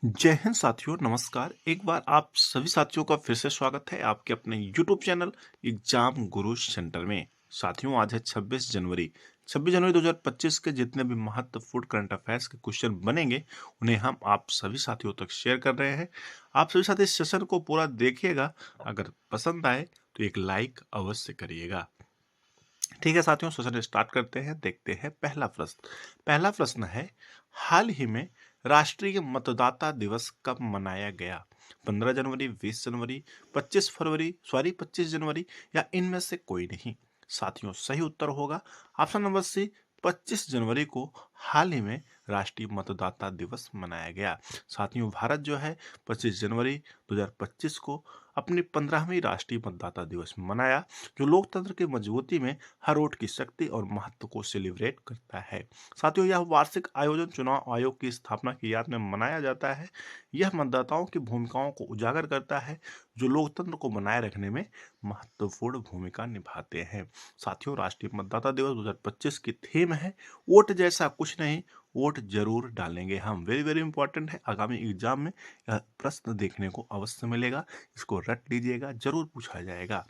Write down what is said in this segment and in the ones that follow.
जय हिंद साथियों, नमस्कार। एक बार आप सभी साथियों का फिर से स्वागत है आपके अपने YouTube चैनल एग्जाम गुरु सेंटर में। साथियों, आज है 26 जनवरी। 26 जनवरी 2025 के जितने भी महत्वपूर्ण करंट अफेयर्स के क्वेश्चन बनेंगे उन्हें हम आप सभी साथियों तक शेयर कर रहे हैं। आप सभी साथी इस सेशन को पूरा देखिएगा। अगर पसंद आए तो एक लाइक अवश्य करिएगा। ठीक है साथियों, सेशन स्टार्ट करते हैं। देखते हैं पहला प्रश्न है, हाल ही में राष्ट्रीय मतदाता दिवस कब मनाया गया? 15 जनवरी, 20 जनवरी, 25 फरवरी, 25 जनवरी या इनमें से कोई नहीं? साथियों, सही उत्तर होगा ऑप्शन नंबर सी, 25 जनवरी को हाल ही में राष्ट्रीय मतदाता दिवस मनाया गया। साथियों, भारत जो है 25 जनवरी 2025 को अपनी 15वीं राष्ट्रीय मतदाता दिवस मनाया, जो लोकतंत्र की मजबूती में हर वोट की शक्ति और महत्व को सेलिब्रेट करता है। साथियों, यह वार्षिक आयोजन चुनाव आयोग की स्थापना की याद में मनाया जाता है। यह मतदाताओं की भूमिकाओं को उजागर करता है, जो लोकतंत्र को बनाए रखने में महत्वपूर्ण भूमिका निभाते हैं। साथियों, राष्ट्रीय मतदाता दिवस 2025 की थीम है, वोट जैसा कुछ नहीं, वोट जरूर डालेंगे हम। वेरी वेरी इंपॉर्टेंट है। आगामी एग्जाम में यह प्रश्न देखने को अवश्य मिलेगा। इसको रट लीजिएगा, जरूर पूछा जाएगा।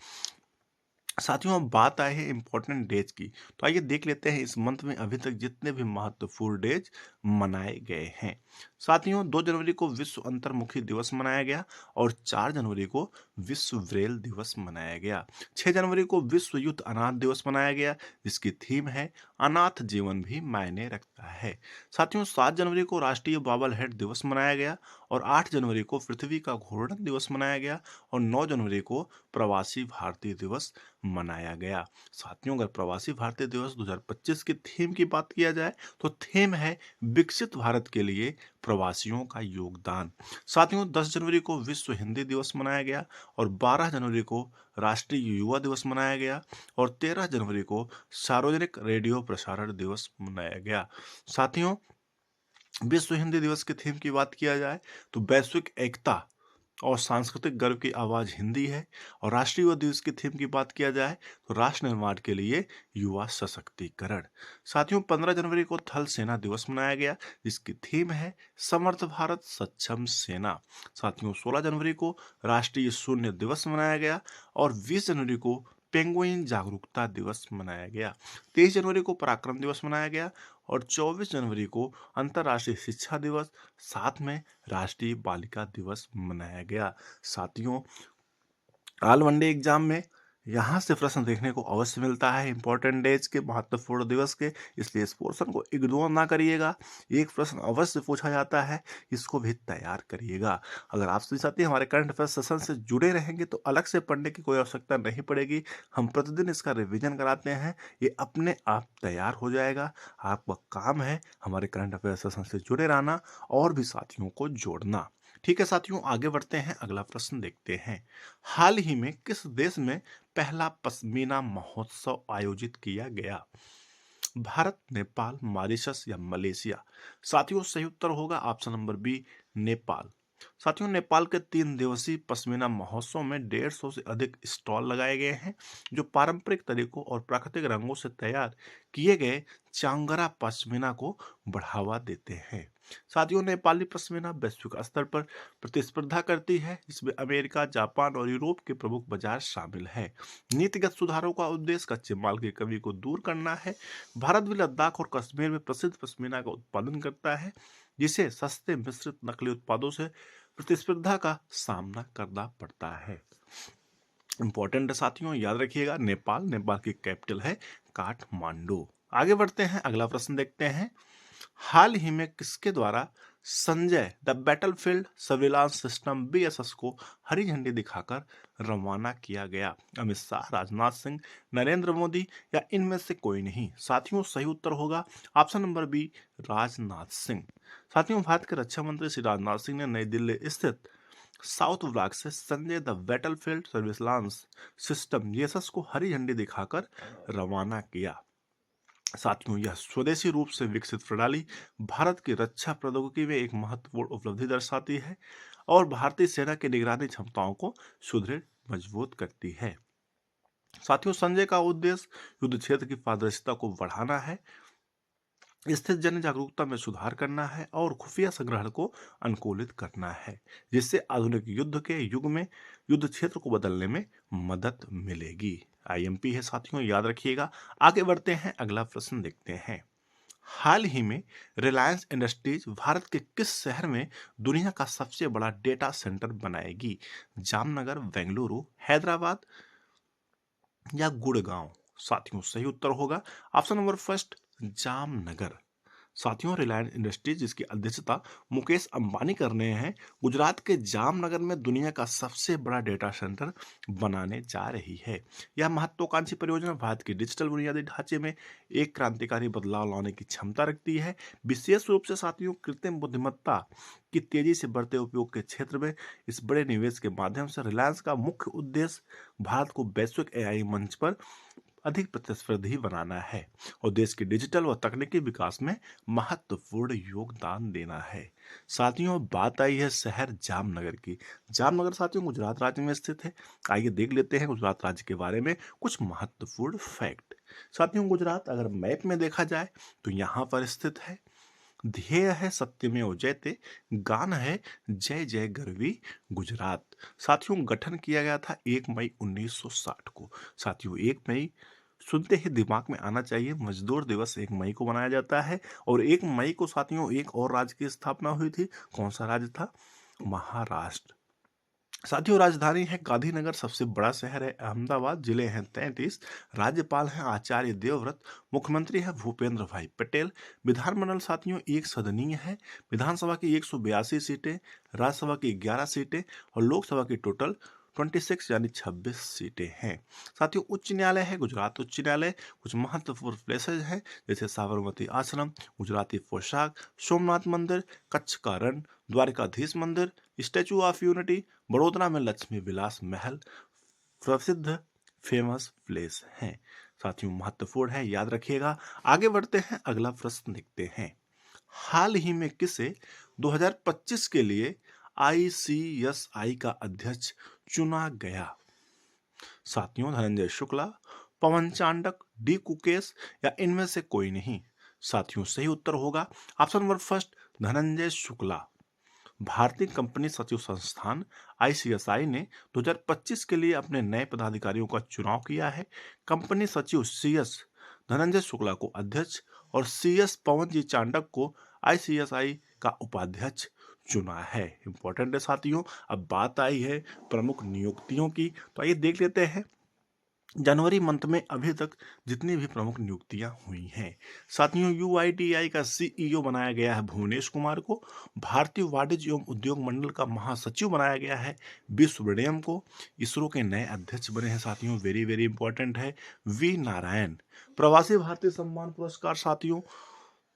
साथियों, अब बात आई है इम्पोर्टेंट डेज की। तो आइए देख लेते हैं इस मंथ में अभी तक जितने भी महत्वपूर्ण डेज मनाए गए हैं। साथियों, 2 जनवरी को विश्व अंतर्मुखी दिवस मनाया गया और 4 जनवरी को विश्व ब्रेल दिवस मनाया गया। 6 जनवरी को विश्व युद्ध अनाथ दिवस मनाया गया, जिसकी थीम है अनाथ जीवन भी मायने रखता है। साथियों, 7 जनवरी को राष्ट्रीय बॉबल हेड दिवस मनाया गया और 8 जनवरी को पृथ्वी का घूर्णन दिवस मनाया गया और 9 जनवरी को प्रवासी भारतीय दिवस मनाया गया। साथियों, अगर प्रवासी भारतीय दिवस 2025 की थीम की बात किया जाए तो थीम है विकसित भारत के लिए प्रवासियों का योगदान। साथियों, 10 जनवरी को विश्व हिंदी दिवस मनाया गया और 12 जनवरी को राष्ट्रीय युवा दिवस मनाया गया और 13 जनवरी को सार्वजनिक रेडियो प्रसारण दिवस मनाया गया। साथियों, विश्व हिंदी दिवस की थीम की बात किया जाए तो वैश्विक एकता और सांस्कृतिक गर्व की आवाज हिंदी है और राष्ट्रीय युवा दिवस की थीम की बात किया जाए तो राष्ट्र निर्माण के लिए युवा सशक्तिकरण। साथियों, 15 जनवरी को थल सेना दिवस मनाया गया, जिसकी थीम है समर्थ भारत सक्षम सेना। साथियों, 16 जनवरी को राष्ट्रीय शून्य दिवस मनाया गया और 20 जनवरी को पेंगुइन जागरूकता दिवस मनाया गया। 23 जनवरी को पराक्रम दिवस मनाया गया और 24 जनवरी को अंतर्राष्ट्रीय शिक्षा दिवस, साथ में राष्ट्रीय बालिका दिवस मनाया गया। साथियों, ऑल वनडे एग्जाम में यहाँ से प्रश्न देखने को अवश्य मिलता है इंपॉर्टेंट डेज के, महत्वपूर्ण दिवस के, इसलिए इस पोर्शन को इग्नोर ना करिएगा। एक प्रश्न अवश्य पूछा जाता है, इसको भी तैयार करिएगा। अगर आप सभी साथी हमारे करंट अफेयर सेशन से जुड़े रहेंगे तो अलग से पढ़ने की कोई आवश्यकता नहीं पड़ेगी। हम प्रतिदिन इसका रिविजन कराते हैं, ये अपने आप तैयार हो जाएगा। आपका काम है हमारे करंट अफेयर सेशन से जुड़े रहना और भी साथियों को जोड़ना। ठीक है साथियों, आगे बढ़ते हैं, अगला प्रश्न देखते हैं। हाल ही में किस देश में पहला पश्मीना महोत्सव आयोजित किया गया? भारत, नेपाल, मॉरिशस या मलेशिया? साथियों, सही उत्तर होगा ऑप्शन नंबर बी, नेपाल। साथियों, नेपाल के 3 दिवसीय पश्मीना महोत्सव में 150 से अधिक स्टॉल लगाए गए हैं, जो पारंपरिक तरीकों और प्राकृतिक रंगों से तैयार किए गए चांगरा पश्मीना को बढ़ावा देते हैं। साथियों, नेपाली पश्मीना वैश्विक स्तर पर प्रतिस्पर्धा करती है, जिसमें अमेरिका, जापान और यूरोप के प्रमुख बाजार शामिल हैं। नीतिगत सुधारों का उद्देश्य कच्चे माल की कमी को दूर करना है। भारत भी लद्दाख और कश्मीर में प्रसिद्ध पश्मीना का उत्पादन करता है, जिसे सस्ते मिश्रित नकली उत्पादों से प्रतिस्पर्धा का सामना करना पड़ता है। इंपॉर्टेंट है साथियों, याद रखिएगा, नेपाल की कैपिटल है काठमांडू। आगे बढ़ते हैं, अगला प्रश्न देखते हैं। हाल ही में किसके द्वारा Sanjay the battlefield surveillance system BSS को हरी झंडी दिखाकर रवाना किया गया? अमित शाह, राजनाथ सिंह, नरेंद्र मोदी या इनमें से कोई नहीं? साथियों, सही उत्तर होगा option number B, Rajnath Singh. साथियों, भारत के रक्षा मंत्री श्री राजनाथ सिंह ने नई दिल्ली स्थित साउथ ब्लॉक से Sanjay the battlefield surveillance system BSS को हरी झंडी दिखाकर रवाना किया। साथियों, यह स्वदेशी रूप से विकसित प्रणाली भारत की रक्षा प्रौद्योगिकी में एक महत्वपूर्ण उपलब्धि दर्शाती है और भारतीय सेना की निगरानी क्षमताओं को सुदृढ़ मजबूत करती है। साथियों, संजय का उद्देश्य युद्ध क्षेत्र की पारदर्शिता को बढ़ाना है स्थित जन जागरूकता में सुधार करना है और खुफिया संग्रहण को अनुकूलित करना है, जिससे आधुनिक युद्ध के युग में युद्ध क्षेत्र को बदलने में मदद मिलेगी। आईएमपी है साथियों, याद रखिएगा। आगे बढ़ते हैं, अगला प्रश्न देखते हैं। हाल ही में रिलायंस इंडस्ट्रीज भारत के किस शहर में दुनिया का सबसे बड़ा डेटा सेंटर बनाएगी? जामनगर, बेंगलुरु, हैदराबाद या गुड़गांव? साथियों सही उत्तर होगा ऑप्शन नंबर फर्स्ट, जामनगर। साथियों, रिलायंस इंडस्ट्रीज जिसकी अध्यक्षता मुकेश अंबानी कर रहे हैं, गुजरात के जामनगर में दुनिया का सबसे बड़ा डेटा सेंटर बनाने जा रही है। यह महत्वाकांक्षी परियोजना भारत के डिजिटल बुनियादी ढांचे में एक क्रांतिकारी बदलाव लाने की क्षमता रखती है। विशेष रूप से साथियों, कृत्रिम बुद्धिमत्ता की तेजी से बढ़ते उपयोग के क्षेत्र में इस बड़े निवेश के माध्यम से रिलायंस का मुख्य उद्देश्य भारत को वैश्विक एआई मंच पर अधिक प्रतिस्पर्धी बनाना है और देश के डिजिटल व तकनीकी विकास में महत्वपूर्ण योगदान देना है। साथियों, बात आई है शहर जामनगर की। जामनगर साथियों गुजरात राज्य में स्थित है। आइए देख लेते हैं गुजरात राज्य के बारे में कुछ महत्वपूर्ण फैक्ट। साथियों, गुजरात अगर मैप में देखा जाए तो यहाँ पर स्थित है। ध्येय है सत्यमेव जयते, गान है जय जय गरवी गुजरात। साथियों, गठन किया गया था 1 मई 1960 को। साथियों, 1 मई सुनते ही दिमाग में आना चाहिए, मजदूर दिवस 1 मई को मनाया जाता है। और 1 मई को साथियों एक और राज्य की स्थापना हुई थी। कौन सा राज्य था? महाराष्ट्र। साथियों, राजधानी है गांधीनगर, सबसे बड़ा शहर है अहमदाबाद, जिले हैं 33, राज्यपाल हैं आचार्य देवव्रत, मुख्यमंत्री है भूपेंद्र भाई पटेल। विधानमंडल साथियों एक सदनीय है। विधानसभा की 182 सीटें, राज्यसभा की 11 सीटें और लोकसभा की टोटल 26 यानी 26 सीटें हैं। साथियों, उच्च न्यायालय है गुजरात उच्च न्यायालय। कुछ महत्वपूर्ण प्लेसेज हैं जैसे साबरमती आश्रम, गुजराती पोशाक, सोमनाथ मंदिर, कच्छ का रण, द्वारकाधीश मंदिर, स्टैचू ऑफ यूनिटी, बड़ोदरा में लक्ष्मी विलास महल प्रसिद्ध फेमस प्लेस हैं। साथियों, महत्वपूर्ण है, याद रखिएगा। आगे बढ़ते हैं, अगला प्रश्न देखते हैं। हाल ही में किसे 2025 के लिए आईसीएसआई का अध्यक्ष चुना गया? साथियों, धनंजय शुक्ला, पवन चांडक, डी कुकेश या इनमें से कोई नहीं? साथियों, सही उत्तर होगा option number first, Dhananjay Shukla. भारतीय कंपनी सचिव संस्थान आईसीएसआई ने 2025 के लिए अपने नए पदाधिकारियों का चुनाव किया है। कंपनी सचिव सीएस धनंजय शुक्ला को अध्यक्ष और सीएस पवन जी चांडक को आईसीएसआई का उपाध्यक्ष चुना है। इंपॉर्टेंट है साथियों। अब बात आई है प्रमुख नियुक्तियों की, तो आइए देख लेते हैं जनवरी मंथ में अभी तक जितनी भी प्रमुख नियुक्तियां हुई हैं। साथियों, यूआईडीआई का सीईओ बनाया गया है भुवनेश कुमार को। भारतीय वाणिज्य एवं उद्योग मंडल का महासचिव बनाया गया है बी सुब्रमण्यम को। इसरो के नए अध्यक्ष बने हैं साथियों, वेरी वेरी इंपॉर्टेंट है, वी नारायण। प्रवासी भारतीय सम्मान पुरस्कार साथियों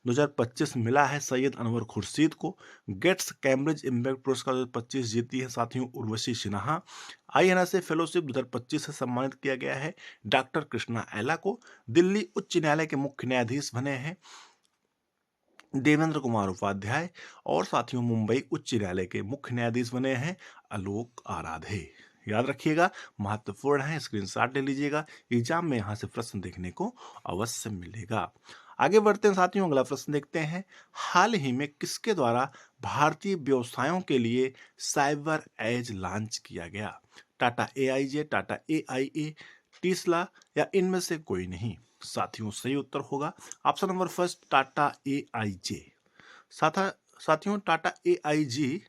2025 मिला है सैयद अनवर खुर्शीद को। गेट्स कैम्ब्रिज इम्पैक्ट पुरस्कार 2025 जीती है साथियों उर्वशी सिन्हा। आईएनएसए फेलोशिप 2025 से सम्मानित किया गया है डॉक्टर कृष्णा एला को। दिल्ली उच्च न्यायालय के मुख्य न्यायाधीश बने हैं देवेंद्र कुमार उपाध्याय। और साथियों, मुंबई उच्च न्यायालय के मुख्य न्यायाधीश बने हैं आलोक आराधे। याद रखिएगा, महत्वपूर्ण है, स्क्रीनशॉट ले लीजिएगा, एग्जाम में यहाँ से प्रश्न देखने को अवश्य मिलेगा। आगे बढ़ते हैं साथियों, अगला प्रश्न देखते हैं। हाल ही में किसके द्वारा भारतीय व्यवसायों के लिए साइबर एज लॉन्च किया गया? टाटा एआईजे, टाटा एआईए, टेस्ला या इनमें से कोई नहीं? साथियों, सही उत्तर होगा ऑप्शन नंबर फर्स्ट, टाटा एआईजे। साथियों, Tata AIG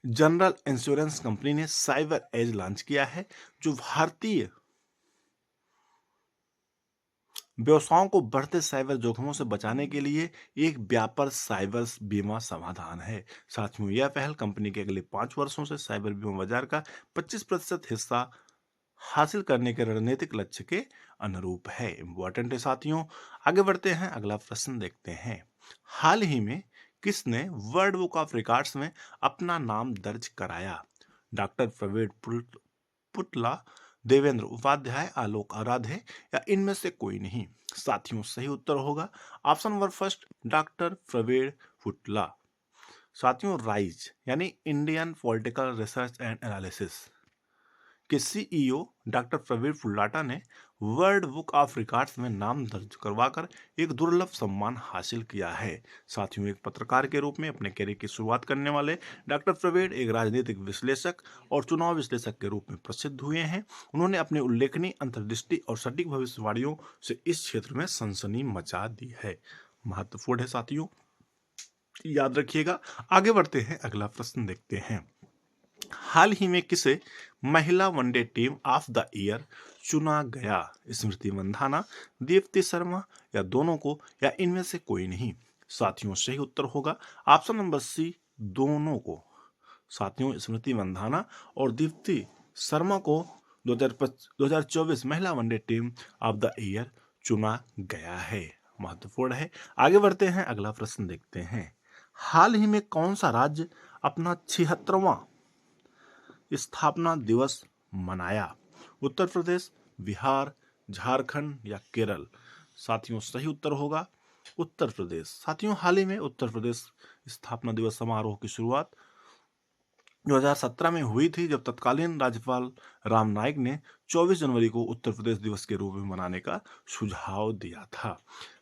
general insurance company ने साइबर एज लॉन्च किया है, जो भारतीय व्यवसायों को बढ़ते साइबर जोखिमों से बचाने के लिए एक व्यापक साइबर बीमा समाधान है। साथियों, यह पहल कंपनी के अगले 5 वर्षों से साइबर बीमा बाजार का 25% हिस्सा हासिल करने के रणनीतिक लक्ष्य के अनुरूप है। इंपॉर्टेंट है साथियों। आगे बढ़ते हैं, अगला प्रश्न देखते हैं। हाल ही में किसने वर्ल्ड बुक ऑफ रिकॉर्ड्स में अपना नाम दर्ज कराया? डॉक्टर प्रवीण पुटला, देवेंद्र उपाध्याय, आलोक आराधे या इनमें से कोई नहीं? साथियों, सही उत्तर होगा option number first, doctor Praveen Putla. साथियों, राइज यानी Indian political research and analysis के सीईओ डॉक्टर प्रवीण फुल्लाटा ने वर्ल्ड बुक ऑफ रिकॉर्ड्स में नाम दर्ज करवाकर एक दुर्लभ सम्मान हासिल किया है। साथियों, एक पत्रकार के रूप में अपने करियर की शुरुआत करने वाले डॉक्टर प्रवीण एक राजनीतिक विश्लेषक और चुनाव विश्लेषक के रूप में प्रसिद्ध हुए हैं। उन्होंने अपनी उल्लेखनीय अंतर्दृष्टि और सटीक भविष्यवाणियों से इस क्षेत्र में सनसनी मचा दी है। महत्वपूर्ण है साथियों, याद रखिएगा। आगे बढ़ते हैं, अगला प्रश्न देखते हैं। हाल ही में किसे महिला one day team of the year चुना गया? स्मृति मंधाना, दीप्ति शर्मा या दोनों को या इनमें से कोई नहीं? साथियों, सही उत्तर होगा ऑप्शन नंबर सी, दोनों को। साथियों, स्मृति मंधाना और दीप्ति शर्मा को 2024 महिला one day team of the year चुना गया है। महत्वपूर्ण है। आगे बढ़ते हैं, अगला प्रश्न देखते हैं। हाल ही में कौन सा राज्य अपना 76वां स्थापना दिवस मनाया? उत्तर प्रदेश, बिहार, झारखंड या केरल? साथियों, सही उत्तर होगा उत्तर प्रदेश। साथियों, हाल ही में उत्तर प्रदेश स्थापना दिवस समारोह की शुरुआत 2017 में हुई थी, जब तत्कालीन राज्यपाल राम नाईक ने 24 जनवरी को उत्तर प्रदेश दिवस के रूप में मनाने का सुझाव दिया था।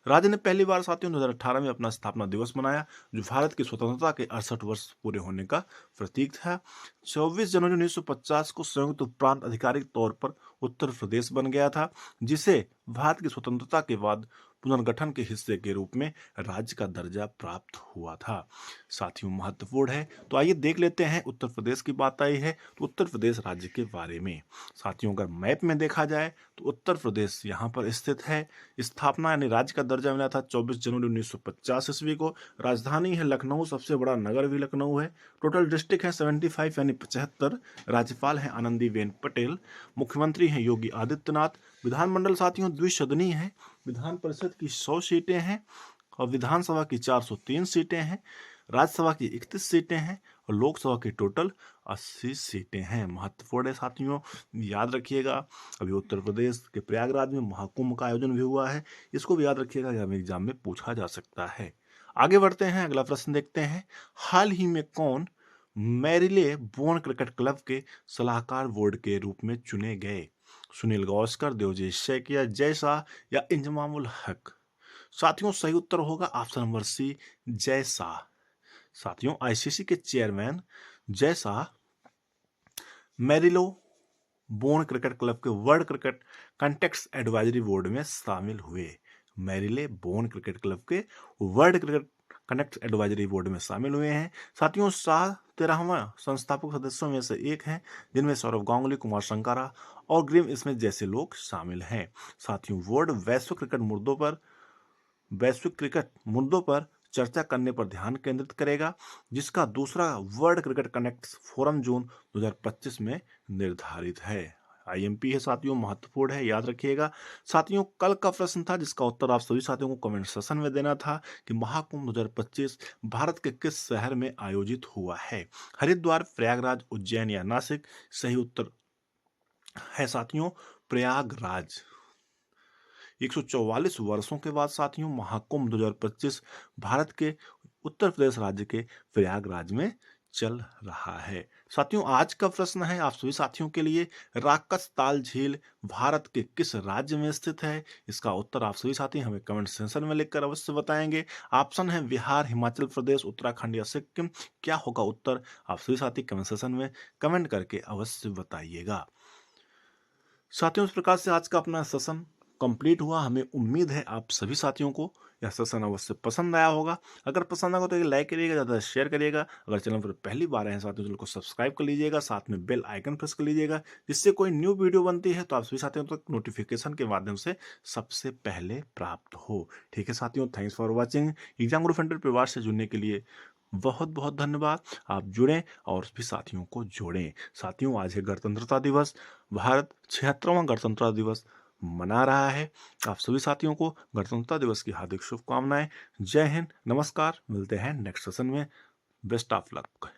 राज्य ने पहली बार साथियों 2018 में अपना स्थापना दिवस मनाया, जो भारत की स्वतंत्रता के 68 वर्ष पूरे होने का प्रतीक था। 24 जनवरी 1950 को संयुक्त प्रांत आधिकारिक तौर पर उत्तर प्रदेश बन गया था, जिसे भारत की स्वतंत्रता के बाद पुनर्गठन के हिस्से के रूप में राज्य का दर्जा प्राप्त हुआ था। साथियों, महत्वपूर्ण है। तो आइए देख लेते हैं, उत्तर प्रदेश की बात आई है तो उत्तर प्रदेश राज्य के बारे में। साथियों, अगर मैप में देखा जाए तो उत्तर प्रदेश यहाँ पर स्थित है। स्थापना यानी राज्य का दर्जा मिला था 24 जनवरी 1950 ईस्वी को। राजधानी है लखनऊ, सबसे बड़ा नगर भी लखनऊ है। टोटल डिस्ट्रिक्ट है 75 यानी 75। राज्यपाल है आनंदीबेन पटेल। मुख्यमंत्री हैं योगी आदित्यनाथ। विधानमंडल साथियों द्विसदनीय है। विधान परिषद की 100 सीटें हैं और विधानसभा की 403 सीटें हैं। राज्यसभा की 31 सीटें हैं और लोकसभा की टोटल 80 सीटें हैं। महत्वपूर्ण है साथियों, याद रखिएगा। अभी उत्तर प्रदेश के प्रयागराज में महाकुंभ का आयोजन भी हुआ है, इसको भी याद रखिएगा, एग्जाम में पूछा जा सकता है। आगे बढ़ते हैं, अगला प्रश्न देखते हैं। हाल ही में कौन मैरिले बोन क्रिकेट क्लब के सलाहकार बोर्ड के रूप में चुने गए? सुनील गावस्कर, देवजीत सैकिया, जय शाह या इंजमामुल हक? साथियों, सही उत्तर होगा option number C, Jay Shah. साथियों, आईसीसी के chairman Jay Shah Marylebone cricket club के world cricket contact advisory board में शामिल हुए। मैरिले बोन क्रिकेट क्लब के world cricket connect advisory board में शामिल हुए हैं। साथियों, शाह 13वां संस्थापक सदस्यों में से एक हैं, जिनमें सौरव गांगुली, कुमार संगाकारा और ग्रेम स्मिथ जैसे लोग शामिल हैं। साथियों, बोर्ड वैश्विक क्रिकेट मुद्दों पर चर्चा करने पर ध्यान केंद्रित करेगा, जिसका दूसरा वर्ल्ड क्रिकेट कनेक्ट फोरम जून 2025 में निर्धारित है। आईएमपी है साथियों, महत्वपूर्ण है, याद रखिएगा। साथियों, कल का प्रश्न था जिसका उत्तर आप सभी साथियों को कमेंट सेशन में देना था कि महाकुंभ 2025 भारत के किस शहर में आयोजित हुआ है? हरिद्वार, प्रयागराज, उज्जैन या नासिक? सही उत्तर है साथियों प्रयागराज। 144 वर्षों के बाद साथियों महाकुंभ 2025 भारत के उत्तर प्रदेश राज्य के प्रयागराज में चल रहा है। साथियों, आज का प्रश्न है आप सभी साथियों के लिए, राकस ताल झील भारत के किस राज्य में स्थित है? इसका उत्तर आप सभी साथी हमें कमेंट सेक्शन में लिखकर अवश्य बताएंगे। ऑप्शन है बिहार, हिमाचल प्रदेश, उत्तराखंड या सिक्किम। क्या होगा उत्तर? आप सभी साथी कमेंट सेक्शन में कमेंट करके अवश्य बताइएगा। साथियों, इस प्रकार से आज का अपना सेशन कंप्लीट हुआ। हमें उम्मीद है आप सभी साथियों को यह सेशन अवश्य पसंद आया होगा। अगर पसंद आएगा तो एक लाइक करिएगा, ज़्यादा शेयर करिएगा। अगर चैनल पर पहली बार आए हैं साथियों, चैनल को सब्सक्राइब कर लीजिएगा, साथ में बेल आइकन प्रेस कर लीजिएगा, जिससे कोई न्यू वीडियो बनती है तो आप सभी साथियों तक नोटिफिकेशन के माध्यम से सबसे पहले प्राप्त हो। ठीक है साथियों, thanks for watching. Exam Guru centre परिवार से जुड़ने के लिए बहुत बहुत धन्यवाद। आप जुड़ें और भी साथियों को जोड़ें। साथियों, आज है गणतंत्रता दिवस। भारत 76वां गणतंत्रता दिवस मना रहा है। आप सभी साथियों को गणतंत्रता दिवस की हार्दिक शुभकामनाएं। जय हिंद, नमस्कार। मिलते हैं नेक्स्ट सेशन में। Best of luck.